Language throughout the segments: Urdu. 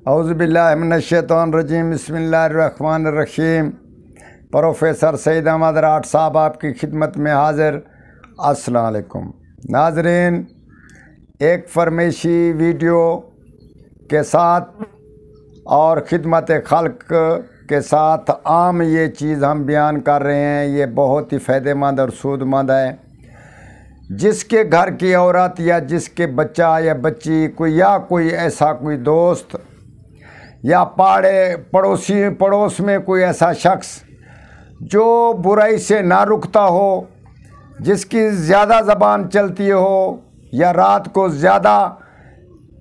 اعوذ باللہ من الشیطان الرجیم، بسم اللہ الرحمن الرحیم۔ پروفیسر سعید احمد راٹھ صاحب آپ کی خدمت میں حاضر۔ السلام علیکم ناظرین، ایک فرمائشی ویڈیو کے ساتھ اور خدمت خلق کے ساتھ عام یہ چیز ہم بیان کر رہے ہیں، یہ بہت ہی فائدہ مند اور سود مند ہے۔ جس کے گھر کی عورت یا جس کے بچہ یا بچی کوئی ایسا کوئی دوست یا پڑوس میں کوئی ایسا شخص جو برائی سے نہ رکتا ہو، جس کی زیادہ زبان چلتی ہو یا رات کو زیادہ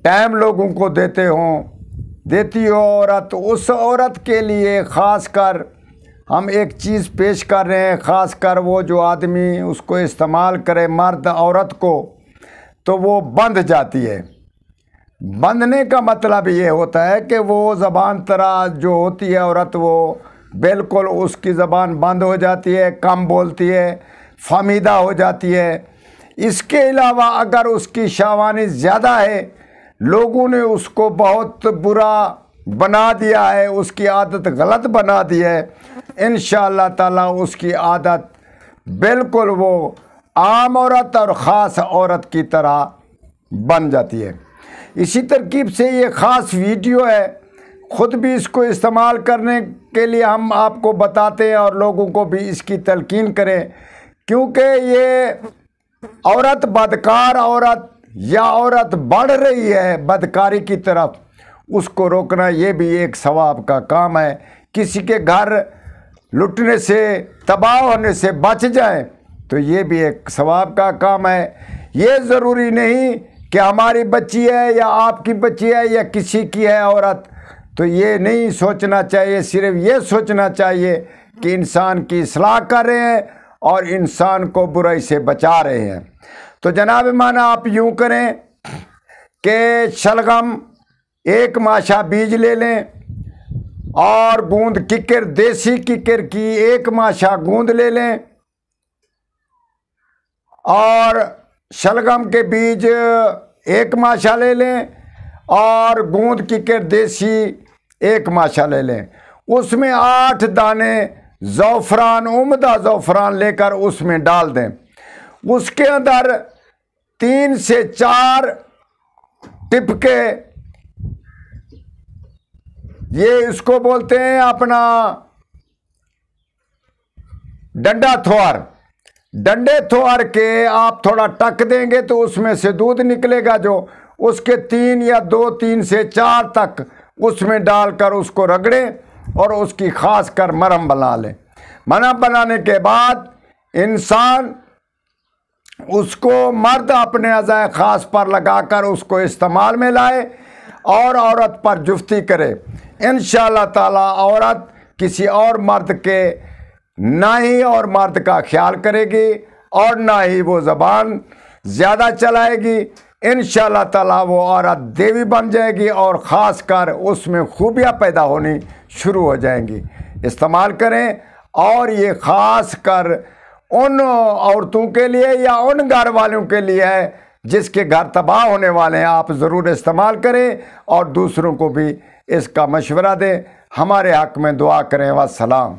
ٹائم لوگوں کو دیتی ہو عورت، اس عورت کے لیے خاص کر ہم ایک چیز پیش کر رہے ہیں۔ خاص کر وہ جو آدمی اس کو استعمال کرے، مرد عورت کو، تو وہ بندھ جاتی ہے۔ بندھنے کا مطلب یہ ہوتا ہے کہ وہ زبان طرح جو ہوتی ہے عورت، وہ بالکل اس کی زبان بند ہو جاتی ہے، کم بولتی ہے، فہمیدہ ہو جاتی ہے۔ اس کے علاوہ اگر اس کی شہوانی زیادہ ہے، لوگوں نے اس کو بہت برا بنا دیا ہے، اس کی عادت غلط بنا دی ہے، انشاءاللہ تعالیٰ اس کی عادت بالکل وہ عام عورت اور خاص عورت کی طرح بن جاتی ہے۔ اسی ترکیب سے یہ خاص ویڈیو ہے، خود بھی اس کو استعمال کرنے کے لیے ہم آپ کو بتاتے ہیں اور لوگوں کو بھی اس کی تلقین کریں، کیونکہ یہ عورت بدکار عورت یا عورت بڑھ رہی ہے بدکاری کی طرف، اس کو روکنا یہ بھی ایک ثواب کا کام ہے۔ کسی کے گھر لٹنے سے، تباہ ہونے سے بچ جائیں تو یہ بھی ایک ثواب کا کام ہے۔ یہ ضروری نہیں کہ ہماری بچی ہے یا آپ کی بچی ہے یا کسی کی ہے عورت، تو یہ نہیں سوچنا چاہیے، صرف یہ سوچنا چاہیے کہ انسان کی اصلاح کر رہے ہیں اور انسان کو برائی سے بچا رہے ہیں۔ تو جناب مانا آپ یوں کریں کہ شلغم ایک ماشا بیج لے لیں اور گوند ککر، دیسی ککر کی ایک ماشا گوند لے لیں، اور شلغم کے بیج ایک ماشا لے لیں اور گوند ککر دیسی ایک ماشا لے لیں۔ اس میں 8 دانے زعفران، عمدہ زعفران لے کر اس میں ڈال دیں۔ اس کے اندر 3 سے 4 ٹپکے، یہ اس کو بولتے ہیں اپنا ڈنڈا تھوار۔ ڈنڈے تھوار کے آپ تھوڑا ٹک دیں گے تو اس میں سے دودھ نکلے گا، جو اس کے 3 سے 4 تک اس میں ڈال کر اس کو رگڑیں اور اس کی خاص کر مرہم بنا لیں۔ مرہم بنانے کے بعد انسان اس کو مرد اپنے اعضائے خاص پر لگا کر اس کو استعمال میں لائے اور عورت پر جفتی کرے۔ انشاءاللہ تعالیٰ عورت کسی اور مرد کے نہ ہی اور مرد کا خیال کرے گی اور نہ ہی وہ زبان زیادہ چلائے گی۔ انشاءاللہ تعالیٰ وہ عورت دیوی بن جائے گی اور خاص کر اس میں خوبیاں پیدا ہونی شروع ہو جائیں گی۔ استعمال کریں، اور یہ خاص کر ان عورتوں کے لیے یا ان گھر والوں کے لیے ہے جس کے گھر تباہ ہونے والے ہیں۔ آپ ضرور استعمال کریں اور دوسروں کو بھی اس کا مشورہ دیں۔ ہمارے حق میں دعا کریں۔ والسلام۔